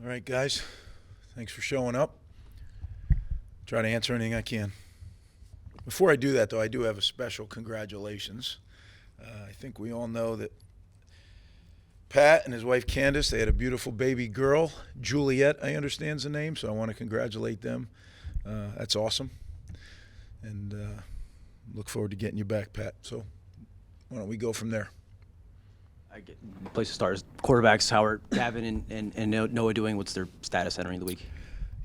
All right, guys. Thanks for showing up. Try to answer anything I can. Before I do that, though, I do have a special congratulations. I think we all know that Pat and his wife Candace, they had a beautiful baby girl. Juliet, I understand is the name, so I want to congratulate them. That's awesome. And look forward to getting you back, Pat. So why don't we go from there? Place to start is quarterbacks. How are Gavin and Noah doing? What's their status entering the week?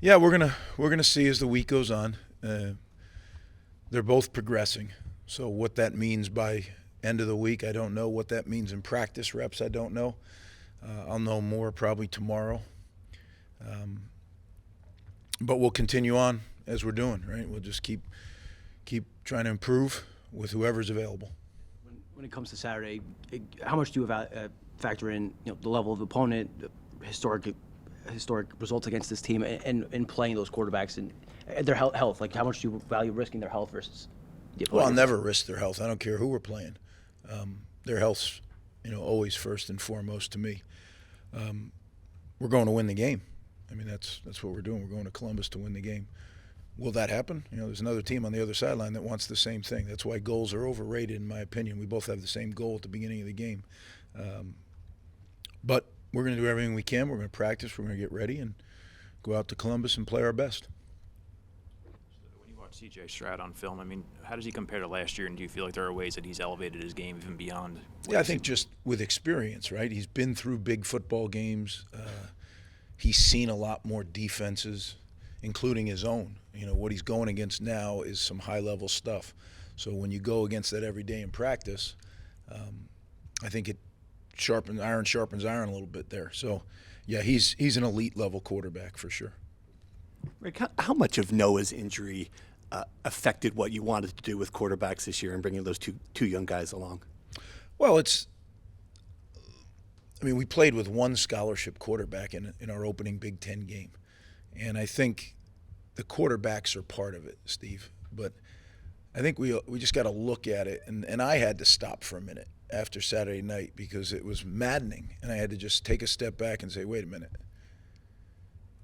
Yeah, we're gonna see as the week goes on. They're both progressing. So what that means by end of the week, I don't know. What that means in practice reps, I don't know. I'll know more probably tomorrow. But we'll continue on as we're doing, right? We'll just keep trying to improve with whoever's available. When it comes to Saturday, how much do you factor in the level of opponent, historic results against this team, and playing those quarterbacks and their health? Like, how much do you value risking their health versus the opponent? Well, I'll never risk their health. I don't care who we're playing. Their health's always first and foremost to me. We're going to win the game. I mean, that's what we're doing. We're going to Columbus to win the game. Will that happen? There's another team on the other sideline that wants the same thing. That's why goals are overrated, in my opinion. We both have the same goal at the beginning of the game. But we're going to do everything we can. We're going to practice. We're going to get ready and go out to Columbus and play our best. When you watch C.J. Stroud on film, I mean, how does he compare to last year, and do you feel like there are ways that he's elevated his game even beyond? Yeah, I think just with experience, right? He's been through big football games. He's seen a lot more defenses, including his own. What he's going against now is some high-level stuff. So when you go against that every day in practice, I think iron sharpens iron a little bit there. So, yeah, he's an elite-level quarterback for sure. Rick, how much of Noah's injury affected what you wanted to do with quarterbacks this year and bringing those two young guys along? Well, we played with one scholarship quarterback in our opening Big Ten game. And I think the quarterbacks are part of it, Steve. But I think we just got to look at it. And I had to stop for a minute after Saturday night because it was maddening. And I had to just take a step back and say, wait a minute.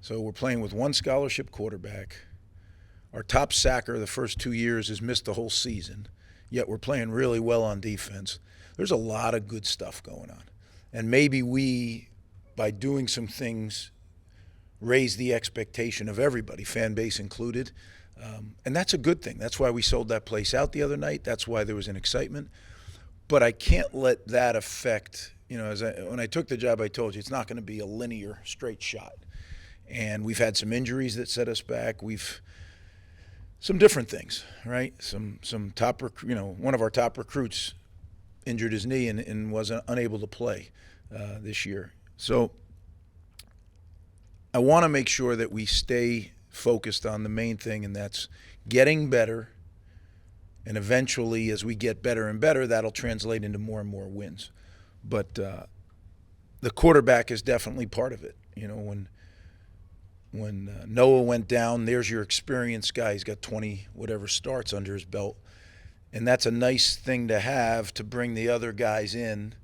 So we're playing with one scholarship quarterback. Our top sacker the first 2 years has missed the whole season. Yet we're playing really well on defense. There's a lot of good stuff going on. And maybe we, by doing some things, raise the expectation of everybody, fan base included. And that's a good thing. That's why we sold that place out the other night. That's why there was an excitement. But I can't let that affect, when I took the job, I told you it's not going to be a linear, straight shot. And we've had some injuries that set us back. Some different things, right? Some top, one of our top recruits injured his knee and was unable to play this year. So I want to make sure that we stay focused on the main thing, and that's getting better. And eventually, as we get better and better, that'll translate into more and more wins. But the quarterback is definitely part of it. When Noah went down, there's your experienced guy. He's got 20 whatever starts under his belt. And that's a nice thing to have to bring the other guys in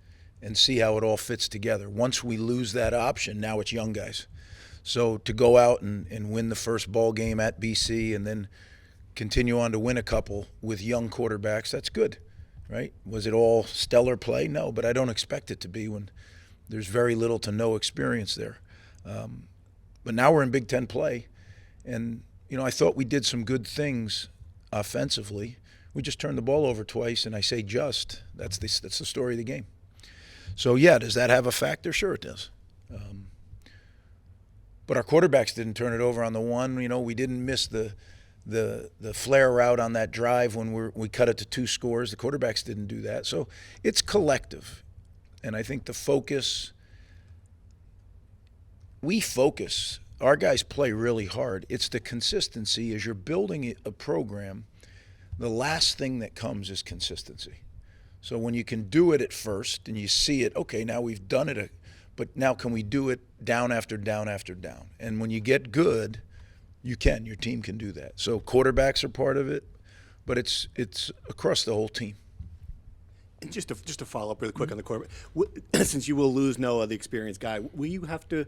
and see how it all fits together. Once we lose that option, now it's young guys. So to go out and win the first ball game at BC and then continue on to win a couple with young quarterbacks, that's good, right? Was it all stellar play? No, but I don't expect it to be when there's very little to no experience there. But now we're in Big Ten play, and I thought we did some good things offensively. We just turned the ball over twice, and I say just. That's the story of the game. So, yeah, does that have a factor? Sure it does. But our quarterbacks didn't turn it over on the one. We didn't miss the flare route on that drive when we cut it to 2 scores. The quarterbacks didn't do that. So it's collective. And I think the focus, we focus. Our guys play really hard. It's the consistency. As you're building a program, the last thing that comes is consistency. So when you can do it at first and you see it, okay, now we've done it, but now can we do it down after down after down? And when you get good, your team can do that. So quarterbacks are part of it, but it's across the whole team. And just to follow up really quick on the quarterback, since you will lose Noah, the experienced guy, will you have to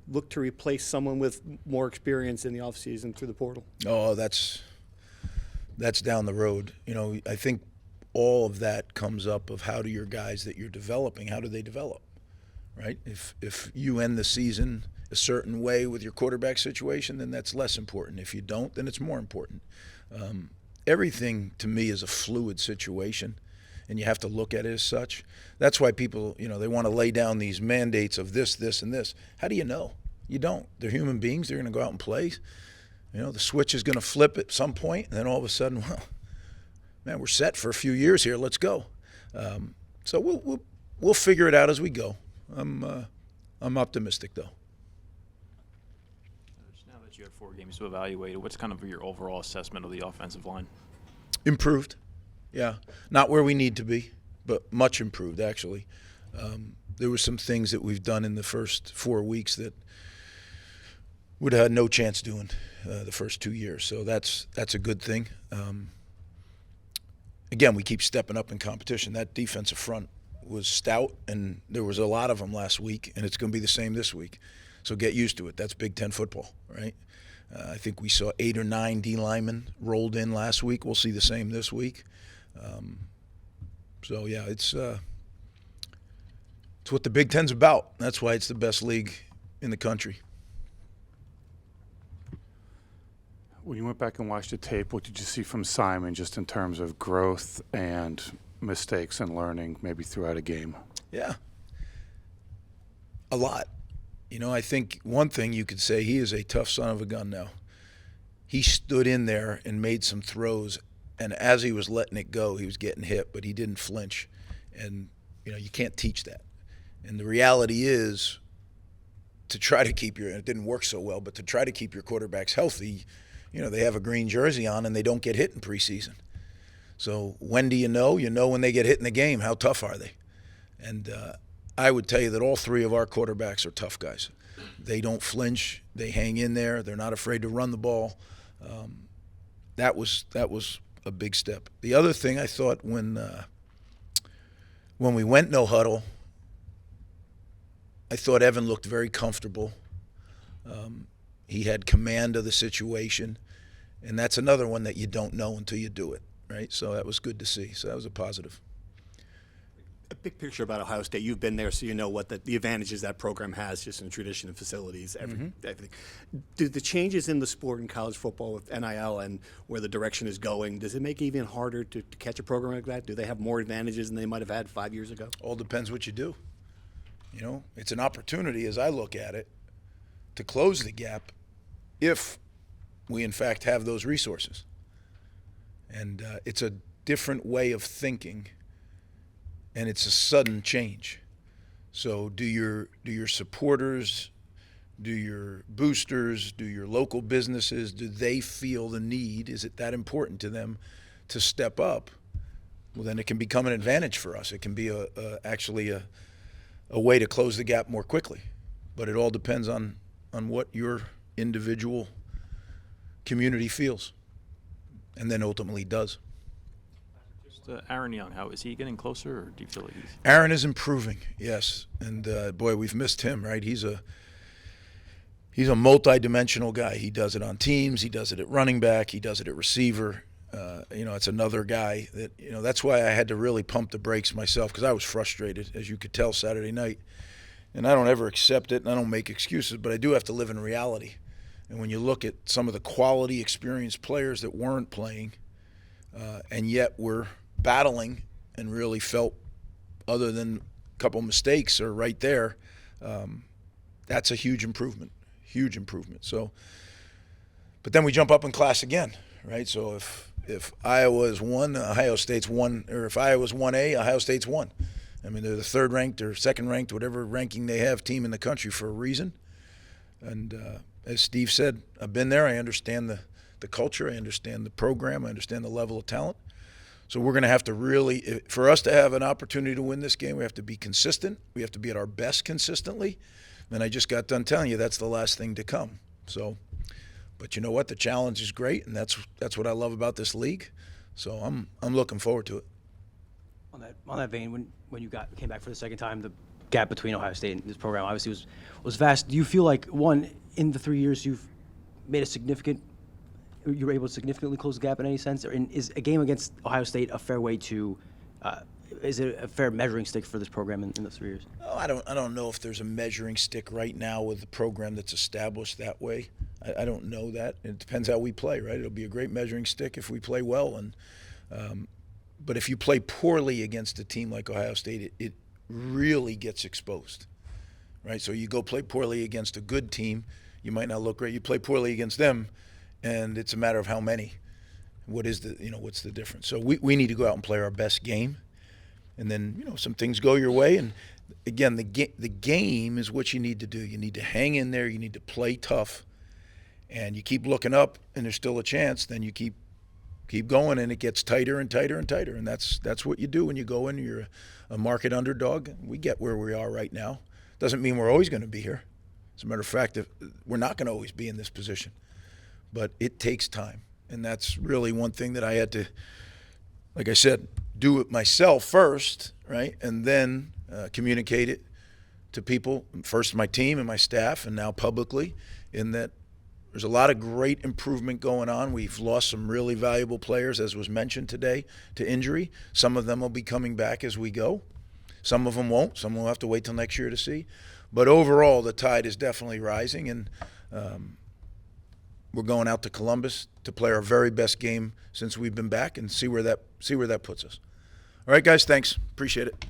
look to replace someone with more experience in the offseason through the portal? Oh, that's down the road. I think all of that comes up of how do your guys that you're developing, how do they develop, right? If you end the season a certain way with your quarterback situation, then that's less important. If you don't, then it's more important. Everything to me is a fluid situation, and you have to look at it as such. That's why people, they want to lay down these mandates of this, this, and this. How do you know? You don't. They're human beings. They're going to go out and play. The switch is going to flip at some point, and then all of a sudden, well, man, we're set for a few years here. Let's go. So we'll figure it out as we go. I'm optimistic, though. Now that you have 4 games to evaluate, what's kind of your overall assessment of the offensive line? Improved. Yeah. Not where we need to be, but much improved, actually. There were some things that we've done in the first 4 weeks that would have had no chance doing the first 2 years. So that's a good thing. Again, we keep stepping up in competition. That defensive front was stout, and there was a lot of them last week, and it's going to be the same this week. So get used to it. That's Big Ten football, right? I think we saw 8 or 9 D linemen rolled in last week. We'll see the same this week. So, yeah, it's what the Big Ten's about. That's why it's the best league in the country. When you went back and watched the tape, what did you see from Simon just in terms of growth and mistakes and learning maybe throughout a game? Yeah. A lot. I think one thing you could say, he is a tough son of a gun now. He stood in there and made some throws, and as he was letting it go, he was getting hit, but he didn't flinch. And, you can't teach that. And the reality is, to try to keep it didn't work so well, but to try to keep your quarterbacks healthy, they have a green jersey on and they don't get hit in preseason. So when do you know? You know when they get hit in the game. How tough are they? And I would tell you that all 3 of our quarterbacks are tough guys. They don't flinch. They hang in there. They're not afraid to run the ball. That was a big step. The other thing I thought when we went no huddle, I thought Evan looked very comfortable. He had command of the situation, and that's another one that you don't know until you do it, right? So that was good to see. So that was a positive. A big picture about Ohio State. You've been there, so you know what the advantages that program has just in tradition and facilities, everything. Do the changes in the sport in college football with NIL and where the direction is going, does it make it even harder to catch a program like that? Do they have more advantages than they might have had 5 years ago? All depends what you do. It's an opportunity, as I look at it, to close the gap if we, in fact, have those resources. And it's a different way of thinking, and it's a sudden change. So do your supporters, do your boosters, do your local businesses, do they feel the need? Is it that important to them to step up? Well, then it can become an advantage for us. It can be actually a way to close the gap more quickly. But it all depends on what your individual community feels and then ultimately does. Just Aaron Young, how is he getting closer, or do you feel like he's... Aaron is improving, yes. And, boy, we've missed him, right? He's a multi-dimensional guy. He does it on teams. He does it at running back. He does it at receiver. It's another guy that, that's why I had to really pump the brakes myself, because I was frustrated, as you could tell, Saturday night. And I don't ever accept it, and I don't make excuses, but I do have to live in reality. And when you look at some of the quality, experienced players that weren't playing, and yet were battling and really felt, other than a couple mistakes, are right there, that's a huge improvement. So, but then we jump up in class again, right? So if Iowa's 1, Ohio State's 1, or if Iowa's 1A, Ohio State's 1. I mean, they're the 3rd ranked or 2nd ranked, whatever ranking they have, team in the country for a reason. And as Steve said, I've been there. I understand the culture. I understand the program. I understand the level of talent. So we're going to have to really, for us to have an opportunity to win this game, we have to be consistent. We have to be at our best consistently. And I just got done telling you that's the last thing to come. So, but you know what? The challenge is great, and that's what I love about this league. So I'm looking forward to it. On that vein, when you came back for the second time, gap between Ohio State and this program obviously was vast. Do you feel like, one, in the 3 years you've made you were able to significantly close the gap in any sense? Or is a game against Ohio State a fair way to, is it a fair measuring stick for this program in those 3 years? Oh, I don't know if there's a measuring stick right now with the program that's established that way. I don't know that. It depends how we play, right? It'll be a great measuring stick if we play well, but if you play poorly against a team like Ohio State, it really gets exposed, right? So you go play poorly against a good team, you might not look great. You play poorly against them, and it's a matter of how many. What's the difference? So we need to go out and play our best game, and then some things go your way. And again, the game is what you need to do. You need to hang in there. You need to play tough, and you keep looking up, and there's still a chance. Then you keep going, and it gets tighter and tighter and tighter. And that's what you do when you go in. You're a market underdog. We get where we are right now. Doesn't mean we're always going to be here. As a matter of fact, we're not going to always be in this position. But it takes time. And that's really one thing that I had to, like I said, do it myself first, right? And then communicate it to people, first my team and my staff, and now publicly, in that there's a lot of great improvement going on. We've lost some really valuable players, as was mentioned today, to injury. Some of them will be coming back as we go. Some of them won't. Some will have to wait till next year to see. But overall, the tide is definitely rising, and we're going out to Columbus to play our very best game since we've been back and see where that puts us. All right, guys, thanks. Appreciate it.